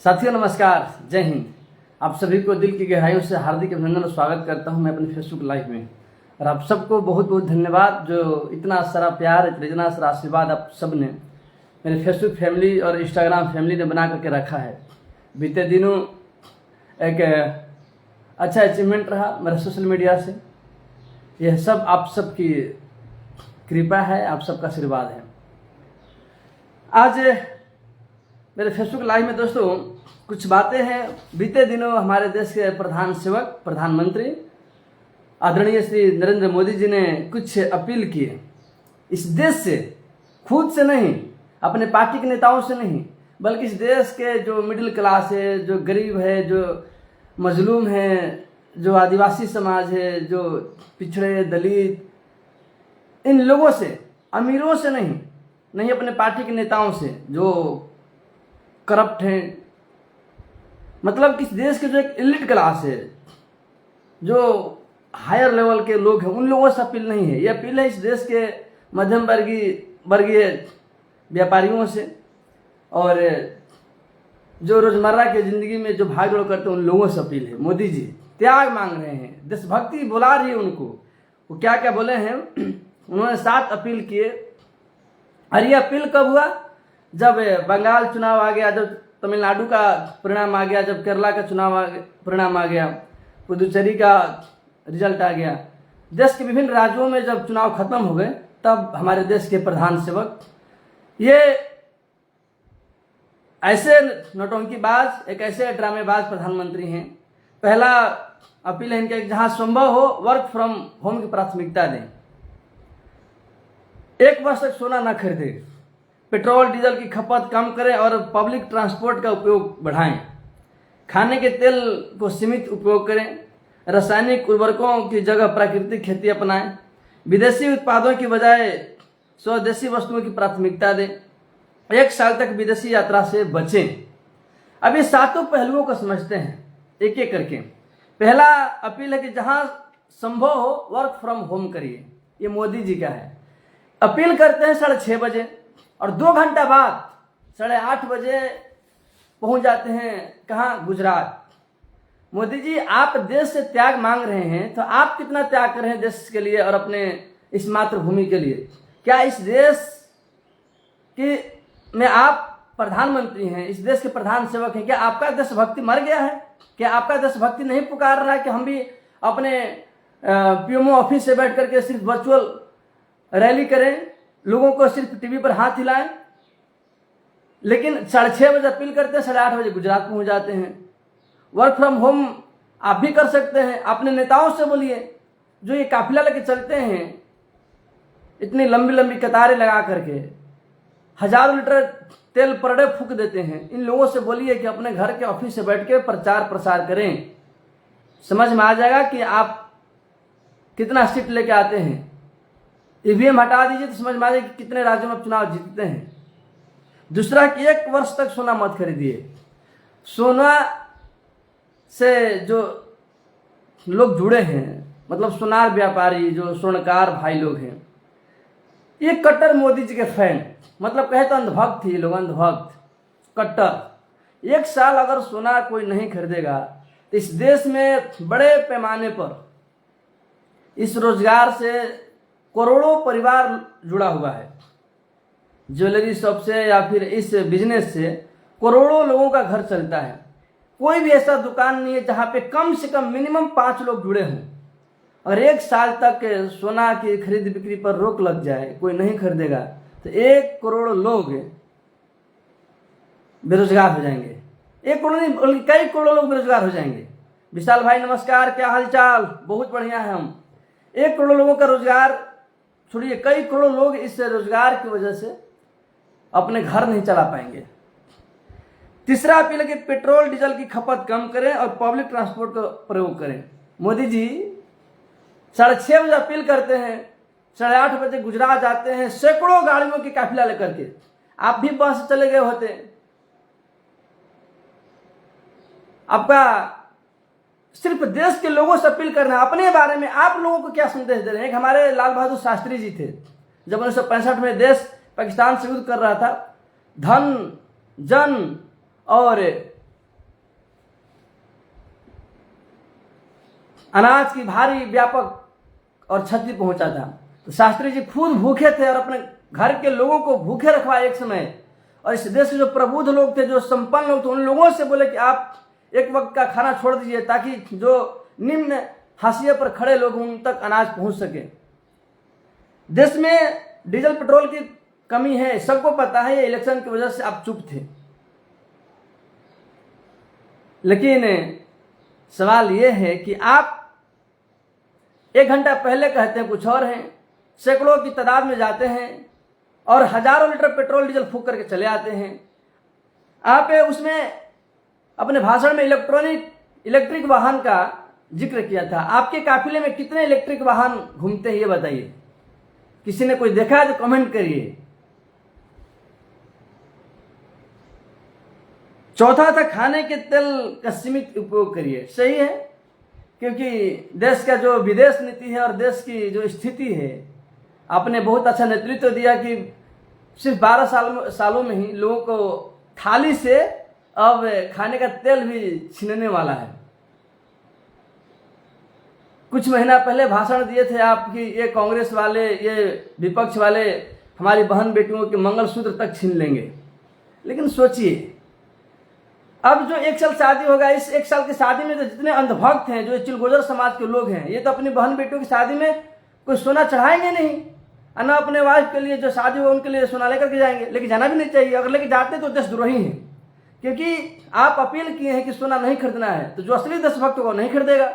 साथियों नमस्कार, जय हिंद। आप सभी को दिल की गहराइयों से हार्दिक अभिनंदन और स्वागत करता हूं मैं अपने फेसबुक लाइव में। और आप सबको बहुत बहुत धन्यवाद जो इतना सारा प्यार, इतना सारा आशीर्वाद आप सब ने मेरे फेसबुक फैमिली और इंस्टाग्राम फैमिली ने बना करके रखा है। बीते दिनों एक अच्छा अचीवमेंट रहा मेरा सोशल मीडिया से। यह सब आप सबकी कृपा है, आप सबका आशीर्वाद है। आज मेरे फेसबुक लाइव में दोस्तों कुछ बातें हैं। बीते दिनों हमारे देश के प्रधान सेवक, प्रधानमंत्री आदरणीय श्री नरेंद्र मोदी जी ने कुछ अपील की इस देश से, खुद से नहीं, अपने पार्टी के नेताओं से नहीं, बल्कि इस देश के जो मिडिल क्लास है, जो गरीब है, जो मजलूम है, जो आदिवासी समाज है, जो पिछड़े दलित, इन लोगों से, अमीरों से नहीं अपने पार्टी के नेताओं से जो करप्ट हैं, मतलब कि इस देश के जो एक एलिट क्लास है, जो हायर लेवल के लोग हैं, उन लोगों से अपील नहीं है। ये अपील है इस देश के मध्यम वर्गीय व्यापारियों से और जो रोजमर्रा की जिंदगी में जो भाग दौड़ करते हैं उन लोगों से अपील है। मोदी जी त्याग मांग रहे हैं, देशभक्ति बुला रही है उनको। वो क्या क्या बोले हैं, उन्होंने 7 अपील किए। और ये अपील कब हुआ? जब बंगाल चुनाव आ गया, जब तमिलनाडु का परिणाम आ गया, जब केरला का परिणाम आ गया, पुदुचेरी का रिजल्ट आ गया, देश के विभिन्न राज्यों में जब चुनाव खत्म हो गए, तब हमारे देश के प्रधान सेवक ये ऐसे नौटंकीबाज, एक ऐसे ड्रामेबाज प्रधानमंत्री हैं। पहला अपील है इनका, जहां संभव हो वर्क फ्रॉम होम की प्राथमिकता दें। 1 वर्ष तक सोना न खरीदे, पेट्रोल डीजल की खपत कम करें और पब्लिक ट्रांसपोर्ट का उपयोग बढ़ाएं। खाने के तेल को सीमित उपयोग करें। रासायनिक उर्वरकों की जगह प्राकृतिक खेती अपनाएं। विदेशी उत्पादों की बजाय स्वदेशी वस्तुओं की प्राथमिकता दें। 1 साल तक विदेशी यात्रा से बचें। अब ये 7 पहलुओं को समझते हैं एक एक करके। पहला अपील है कि जहां संभव हो वर्क फ्रॉम होम करिए। ये मोदी जी का है। अपील करते हैं 6:30 बजे और 2 घंटा बाद 8:30 बजे पहुंच जाते हैं कहाँ? गुजरात। मोदी जी, आप देश से त्याग मांग रहे हैं तो आप कितना त्याग कर रहे हैं देश के लिए और अपने इस मातृभूमि के लिए? क्या इस देश में आप प्रधानमंत्री हैं, इस देश के प्रधान सेवक हैं, क्या आपका देशभक्ति मर गया है? क्या आपका देशभक्ति नहीं पुकार रहा है कि हम भी अपने पीएमओ ऑफिस से बैठ करके सिर्फ वर्चुअल रैली करें, लोगों को सिर्फ टीवी पर हाथ हिलाएं? लेकिन 6:30 बजे अपील करते हैं, 8:30 बजे गुजरात पहुंच जाते हैं। वर्क फ्रॉम होम आप भी कर सकते हैं। अपने नेताओं से बोलिए जो ये काफिला लेके चलते हैं, इतनी लंबी लंबी कतारें लगा करके, हजारों लीटर तेल पर डे फूक देते हैं, इन लोगों से बोलिए कि अपने घर के ऑफिस से बैठ के प्रचार प्रसार करें। समझ में आ जाएगा कि आप कितना सीट लेके आते हैं। ईवीएम हटा दीजिए तो समझ में आ जाएगा कि कितने राज्यों में चुनाव जीतते हैं। दूसरा कि 1 वर्ष तक सोना मत खरीदिए। सोना से जो लोग जुड़े हैं, मतलब सोनार व्यापारी, जो स्वर्णकार भाई लोग हैं, ये कट्टर मोदी जी के फैन, मतलब कहे तो अंधभक्त ही लोग, अंधभक्त कट्टर। 1 साल अगर सोना कोई नहीं खरीदेगा तो इस देश में बड़े पैमाने पर इस रोजगार से करोड़ों परिवार जुड़ा हुआ है। ज्वेलरी शॉप से या फिर इस बिजनेस से करोड़ों लोगों का घर चलता है। कोई भी ऐसा दुकान नहीं है जहां पे कम से कम मिनिमम 5 लोग जुड़े हों। और 1 साल तक सोना की खरीद बिक्री पर रोक लग जाए, कोई नहीं खरीदेगा, तो 1 करोड़ लोग बेरोजगार हो जाएंगे। 1 करोड़ नहीं बल्कि कई करोड़ लोग बेरोजगार हो जाएंगे। विशाल भाई नमस्कार, क्या हालचाल? बहुत बढ़िया है हम। 1 करोड़ लोगों का रोजगार छोड़िए, कई करोड़ लोग इस रोजगार की वजह से अपने घर नहीं चला पाएंगे। तीसरा अपील है कि पेट्रोल डीजल की खपत कम करें और पब्लिक ट्रांसपोर्ट का प्रयोग करें। मोदी जी 6:30 बजे अपील करते हैं, 8:30 बजे गुजरात जाते हैं, सैकड़ों गाड़ियों की काफिला लेकर के। आप भी बस से चले गए होते। आपका सिर्फ देश के लोगों से अपील करना है। अपने बारे में आप लोगों को क्या संदेश दे रहे हैं? एक हमारे लाल बहादुर शास्त्री जी थे, जब 1965 में देश पाकिस्तान से युद्ध कर रहा था, धन, जन और अनाज की भारी व्यापक और क्षति पहुंचा था। तो शास्त्री जी खुद भूखे थे और अपने घर के लोगों को भूखे रखवाए एक समय। और इस देश के जो प्रबुद्ध लोग थे, जो संपन्न लोग थे, उन लोगों से बोले कि आप एक वक्त का खाना छोड़ दीजिए ताकि जो निम्न हाशिए पर खड़े लोग उन तक अनाज पहुंच सके। देश में डीजल पेट्रोल की कमी है, सबको पता है। ये इलेक्शन की वजह से आप चुप थे। लेकिन सवाल यह है कि आप 1 घंटा पहले कहते हैं कुछ और हैं, सैकड़ों की तादाद में जाते हैं और हजारों लीटर पेट्रोल डीजल फूंक करके चले आते हैं। आप उसमें अपने भाषण में इलेक्ट्रिक वाहन का जिक्र किया था। आपके काफिले में कितने इलेक्ट्रिक वाहन घूमते हैं ये बताइए। किसी ने कोई देखा है तो कमेंट करिए। चौथा था खाने के तेल का सीमित उपयोग करिए। सही है, क्योंकि देश का जो विदेश नीति है और देश की जो स्थिति है, आपने बहुत अच्छा नेतृत्व दिया कि सिर्फ 12 सालों में ही लोगों को थाली से अब खाने का तेल भी छीनने वाला है। कुछ महीना पहले भाषण दिए थे आप कि ये कांग्रेस वाले, ये विपक्ष वाले हमारी बहन बेटियों के मंगलसूत्र तक छीन लेंगे। लेकिन सोचिए, अब जो 1 साल शादी होगा, इस 1 साल की शादी में तो जितने अंधभक्त हैं, जो चिलगोजर समाज के लोग हैं, ये तो अपनी बहन बेटियों की शादी में कोई सोना चढ़ाएंगे नहीं। ना अपने वाइफ के लिए जो शादी हो उनके लिए सोना लेकर के जाएंगे। लेकिन जाना भी नहीं चाहिए। अगर लेके जाते तो देशद्रोही हैं, क्योंकि आप अपील किए हैं कि सोना नहीं खरीदना है, तो जो असली देशभक्त होगा नहीं खरीदेगा।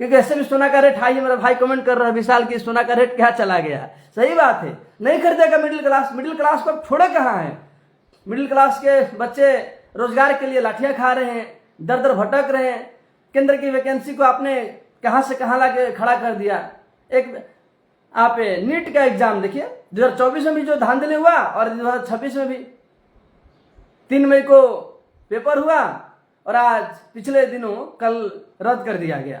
क्योंकि ऐसे भी सोना का रेट हाई है। मेरा भाई कमेंट कर रहा है विशाल की सोना का रेट क्या चला गया। सही बात है, नहीं खरीदेगा मिडिल क्लास को छोड़े कहाँ है। मिडिल क्लास के बच्चे रोजगार के लिए लाठियां खा रहे हैं, दर दर भटक रहे हैं। केंद्र की वैकेंसी को आपने कहां से कहां लाके खड़ा कर दिया। एक आप नीट का एग्जाम देखिए, 2024 में भी जो धांधली हुआ और 2026 में भी 3 मई को पेपर हुआ और आज पिछले दिनों कल रद्द कर दिया गया।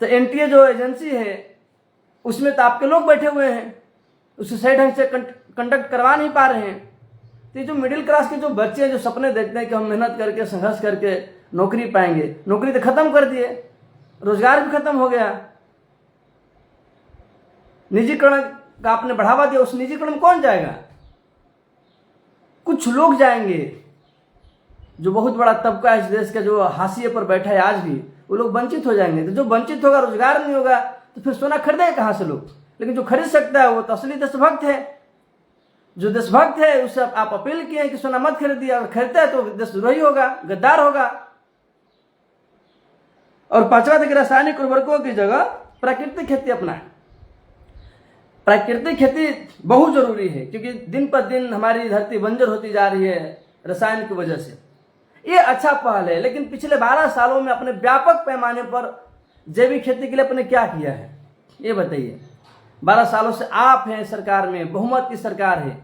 तो एनटीए जो एजेंसी है उसमें तो आपके लोग बैठे हुए हैं, उसे सही ढंग से कंडक्ट करवा नहीं पा रहे हैं। तो जो मिडिल क्लास के जो बच्चे हैं, जो सपने देखते हैं कि हम मेहनत करके संघर्ष करके नौकरी पाएंगे, नौकरी तो खत्म कर दिए, रोजगार भी खत्म हो गया। निजीकरण का आपने बढ़ावा दिया, उस निजीकरण में कौन जाएगा? कुछ लोग जाएंगे, जो बहुत बड़ा तबका है इस देश का, जो हाशिए पर बैठा है आज भी, वो लोग वंचित हो जाएंगे। तो जो वंचित होगा, रोजगार नहीं होगा, तो फिर सोना खरीदेगा कहां से लोग? लेकिन जो खरीद सकता है वो तो असली देशभक्त है। जो देशभक्त है उससे आप अपील किए हैं कि सोना मत खरीदिए। अगर खरीदता है तो देशद्रोही होगा, गद्दार होगा। और 5वां था कि रासायनिक उर्वरकों की जगह प्राकृतिक खेती अपनाएं। प्राकृतिक खेती बहुत जरूरी है, क्योंकि दिन पर दिन हमारी धरती बंजर होती जा रही है रसायन की वजह से। ये अच्छा पहल है, लेकिन पिछले 12 सालों में अपने व्यापक पैमाने पर जैविक खेती के लिए अपने क्या किया है ये बताइए। 12 सालों से आप हैं सरकार में, बहुमत की सरकार है,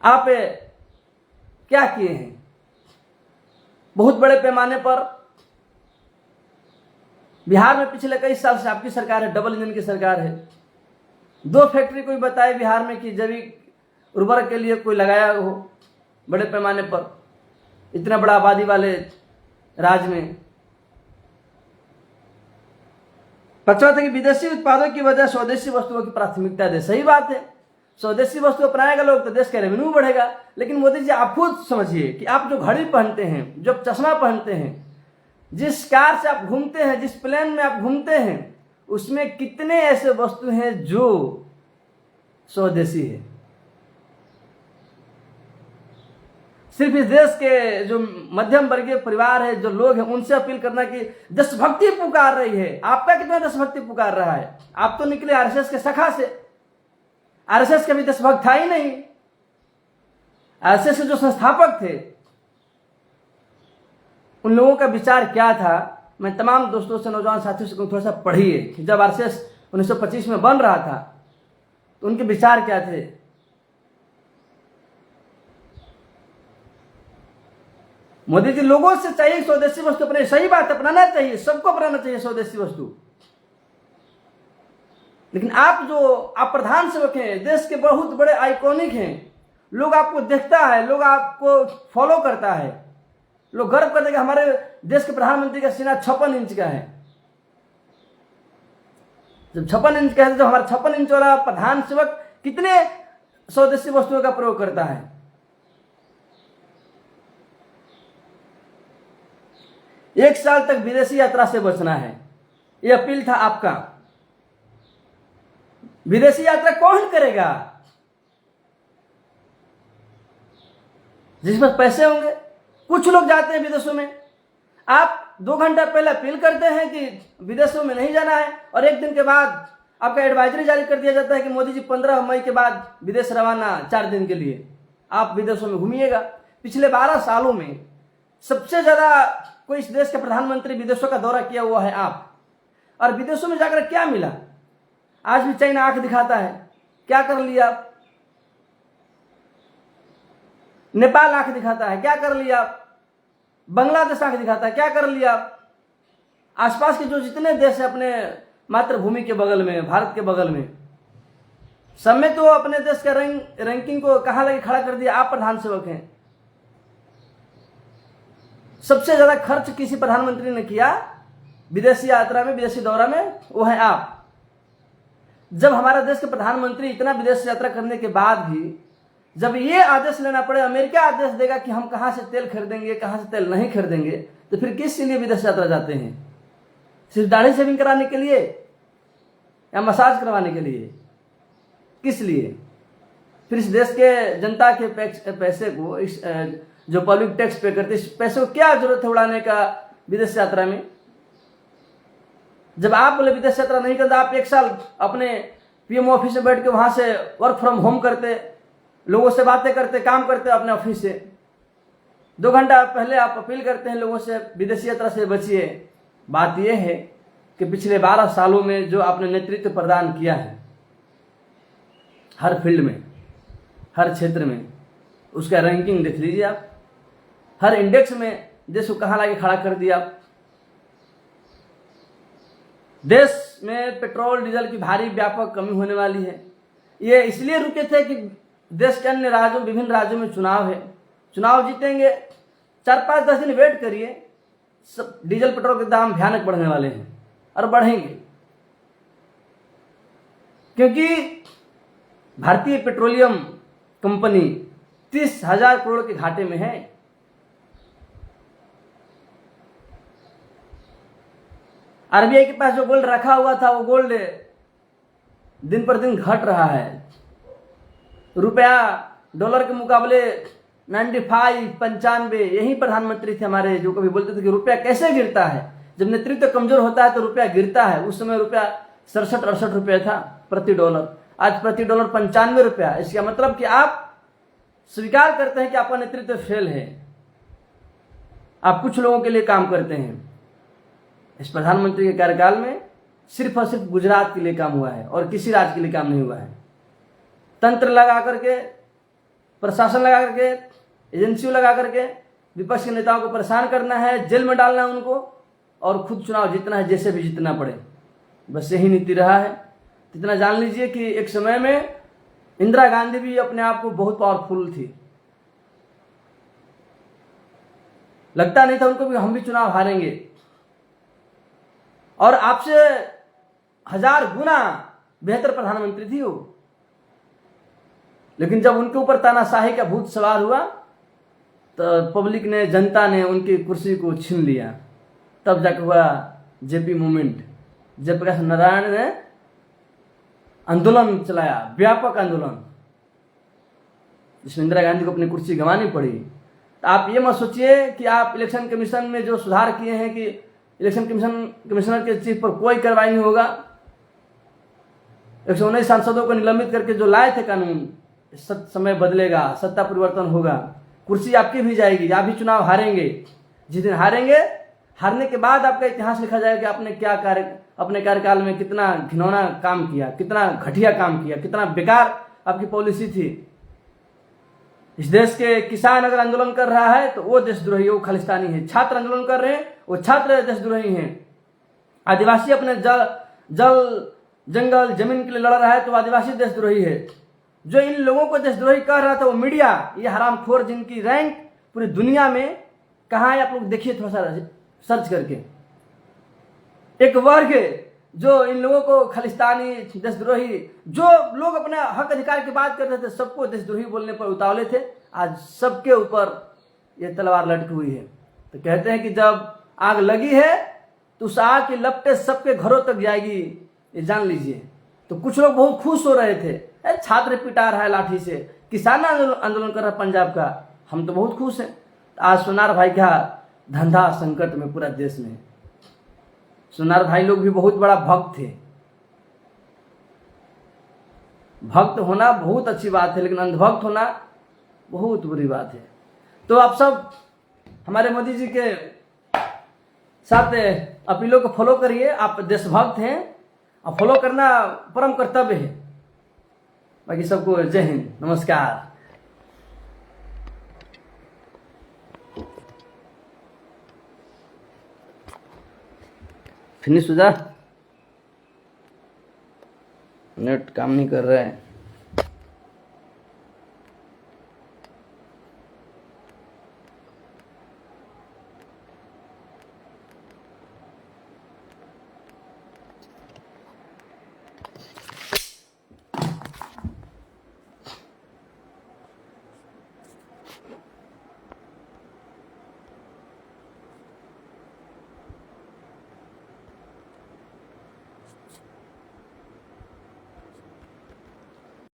आप क्या किए हैं? बहुत बड़े पैमाने पर बिहार में पिछले कई साल से आपकी सरकार है, डबल इंजन की सरकार है। 2 फैक्ट्री कोई बताए बिहार में कि जैविक उर्वरक के लिए कोई लगाया हो बड़े पैमाने पर, इतना बड़ा आबादी वाले राज्य में। 5वां था कि विदेशी उत्पादों की वजह स्वदेशी वस्तुओं की प्राथमिकता दे। सही बात है, स्वदेशी वस्तु अपनाएगा लोग तो देश का रेवेन्यू बढ़ेगा। लेकिन मोदी जी आप खुद समझिए कि आप जो घड़ी पहनते हैं, जो चश्मा पहनते हैं, जिस कार से आप घूमते हैं, जिस प्लेन में आप घूमते हैं, उसमें कितने ऐसे वस्तु हैं जो स्वदेशी है। सिर्फ इस देश के जो मध्यम वर्गीय परिवार है, जो लोग हैं, उनसे अपील करना कि देशभक्ति पुकार रही है। आपका कितना देशभक्ति पुकार रहा है? आप तो निकले आरएसएस के शाखा से। आरएसएस के भी देशभक्त था ही नहीं। आरएसएस के जो संस्थापक थे उन लोगों का विचार क्या था, मैं तमाम दोस्तों से, नौजवान साथियों से कहूं थोड़ा सा पढ़िए कि जब आरएसएस 1925 में बन रहा था तो उनके विचार क्या थे। मोदी जी लोगों से चाहिए स्वदेशी वस्तु अपने। सही बात, अपनाना चाहिए, सबको अपनाना चाहिए स्वदेशी वस्तु। लेकिन आप प्रधान सेवक हैं, देश के बहुत बड़े आइकॉनिक हैं, लोग आपको देखता है, लोग आपको फॉलो करता है, लोग गर्व करते कि हमारे देश के प्रधानमंत्री का सीना 56 इंच का है। जब 56 इंच का है तो हमारा 56 इंच वाला प्रधान सेवक कितने स्वदेशी वस्तुओं का प्रयोग करता है। एक साल तक विदेशी यात्रा से बचना है, यह अपील था आपका। विदेशी यात्रा कौन करेगा? जिस पर पैसे होंगे। कुछ लोग जाते हैं विदेशों में, आप 2 घंटा पहले अपील करते हैं कि विदेशों में नहीं जाना है, और 1 दिन के बाद आपका एडवाइजरी जारी कर दिया जाता है कि मोदी जी 15 मई के बाद विदेश रवाना 4 दिन के लिए, आप विदेशों में घूमिएगा। पिछले 12 सालों में सबसे ज्यादा कोई इस देश के प्रधानमंत्री विदेशों का दौरा किया हुआ है आप। और विदेशों में जाकर क्या मिला? आज भी चाइना आंख दिखाता है, क्या कर लिया आप? नेपाल आंख दिखाता है, क्या कर लिया आप? बांग्लादेश आंख दिखाता है, क्या कर लिया आप? आसपास के जो जितने देश है अपने मातृभूमि के बगल में, भारत के बगल में, सब में तो अपने देश का रैंकिंग को कहां लगे खड़ा कर दिया। आप प्रधान सेवक हैं। सबसे ज्यादा खर्च किसी प्रधानमंत्री ने किया विदेशी यात्रा में, विदेशी दौरा में, वो है आप। जब हमारा देश के प्रधानमंत्री इतना विदेश यात्रा करने के बाद भी जब ये आदेश लेना पड़े, अमेरिका आदेश देगा कि हम कहां से तेल खरीदेंगे, कहां से तेल नहीं खरीदेंगे, तो फिर किस लिए विदेश यात्रा जाते हैं? सिर्फ दाढ़ी शेविंग कराने के लिए या मसाज करवाने के लिए? किस लिए? फिर इस देश के जनता के पैसे को, इस जो पब्लिक टैक्स पे करते, इस पैसे को क्या जरूरत है उड़ाने का विदेश यात्रा में? जब आप बोले विदेश यात्रा नहीं करते, आप 1 साल अपने पीएम ऑफिस में बैठ के वहां से वर्क फ्रॉम होम करते, लोगों से बातें करते, काम करते अपने ऑफिस से। 2 घंटा पहले आप अपील करते हैं लोगों से विदेशी यात्रा से बचिए। बात यह है कि पिछले 12 सालों में जो आपने नेतृत्व प्रदान किया है हर फील्ड में, हर क्षेत्र में, उसका रैंकिंग देख लीजिए आप। हर इंडेक्स में देश को कहां लाके खड़ा कर दिया आप। देश में पेट्रोल डीजल की भारी व्यापक कमी होने वाली है। ये इसलिए रुके थे कि देश के अन्य राज्यों, विभिन्न राज्यों में चुनाव है, चुनाव जीतेंगे, 4-5-10 दिन वेट करिए, सब डीजल पेट्रोल के दाम भयानक बढ़ने वाले हैं और बढ़ेंगे। क्योंकि भारतीय पेट्रोलियम कंपनी 30,000 करोड़ के घाटे में है। आरबीआई के पास जो गोल्ड रखा हुआ था, वो गोल्ड दिन पर दिन घट रहा है। रुपया डॉलर के मुकाबले 95-95, यही प्रधानमंत्री थे हमारे जो कभी बोलते थे कि रुपया कैसे गिरता है। जब नेतृत्व कमजोर होता है तो रुपया गिरता है। उस समय रुपया 67-68 रुपया था प्रति डॉलर, आज प्रति डॉलर 95 रुपया। इसका मतलब कि आप स्वीकार करते हैं कि आपका नेतृत्व फेल है, आप कुछ लोगों के लिए काम करते हैं। इस प्रधानमंत्री के कार्यकाल में सिर्फ और सिर्फ गुजरात के लिए काम हुआ है और किसी राज्य के लिए काम नहीं हुआ है। तंत्र लगा करके, प्रशासन लगा करके, एजेंसियों लगा करके विपक्ष के नेताओं को परेशान करना है, जेल में डालना है उनको, और खुद चुनाव जीतना है, जैसे भी जीतना पड़े। बस यही नीति रहा है। इतना जान लीजिए कि एक समय में इंदिरा गांधी भी अपने आप को बहुत पावरफुल थी। लगता नहीं था उनको भी हम भी चुनाव हारेंगे, और आपसे 1000 गुना बेहतर प्रधानमंत्री थी वो। लेकिन जब उनके ऊपर तानाशाही का भूत सवार हुआ तो पब्लिक ने, जनता ने उनकी कुर्सी को छीन लिया। तब जाकर हुआ जेपी मूवमेंट। जयप्रकाश नारायण ने आंदोलन चलाया, व्यापक आंदोलन, जिसमें इंदिरा गांधी को अपनी कुर्सी गंवानी पड़ी। तो आप ये मत सोचिए कि आप इलेक्शन कमीशन में जो सुधार किए हैं कि इलेक्शन कमिश्नर के चीफ पर कोई कार्रवाई नहीं होगा। 119 सांसदों को निलंबित करके जो लाए थे कानून, समय बदलेगा, सत्ता परिवर्तन होगा, कुर्सी आपकी भी जाएगी, आप भी चुनाव हारेंगे। जिस दिन हारेंगे, हारने के बाद आपका इतिहास लिखा जाएगा कि आपने क्या अपने कार्यकाल में कितना घिनौना काम किया, कितना घटिया काम किया, कितना बेकार आपकी पॉलिसी थी। इस देश के किसान अगर आंदोलन कर रहा है तो वो देशद्रोही, वो खालिस्तानी है। छात्र आंदोलन कर रहे हैं, वो छात्र देशद्रोही हैं। आदिवासी अपने जल जंगल जमीन के लिए लड़ रहा है तो आदिवासी देशद्रोही है। जो इन लोगों को देशद्रोही कह रहा था वो मीडिया, ये हरामखोर जिनकी रैंक पूरी दुनिया में कहाँ है आप लोग देखिए थोड़ा सा सर्च करके। एक वर्ग जो इन लोगों को खालिस्तानी, देशद्रोही, जो लोग अपना हक अधिकार की बात करते थे सबको देशद्रोही बोलने पर उतावले थे, आज सबके ऊपर ये तलवार लटकी हुई है। तो कहते हैं कि जब आग लगी है तो उस आग की लपटें सबके घरों तक जाएगी, ये जान लीजिए। तो कुछ लोग बहुत खुश हो रहे थे, छात्र पिटा रहा है लाठी से, किसान आंदोलन कर रहा है पंजाब का, हम तो बहुत खुश हैं। आज सोनार भाई का धंधा संकट में पूरा देश में। सोनार भाई लोग भी बहुत बड़ा भक्त थे। भक्त होना बहुत अच्छी बात है, लेकिन अंधभक्त होना बहुत बुरी बात है। तो आप सब हमारे मोदी जी के साथ अपीलों को फॉलो करिए। आप देशभक्त हैं और फॉलो करना परम कर्तव्य है। बाकी सबको जय हिंद, नमस्कार। फिनिश हो जा, नेट काम नहीं कर रहा है।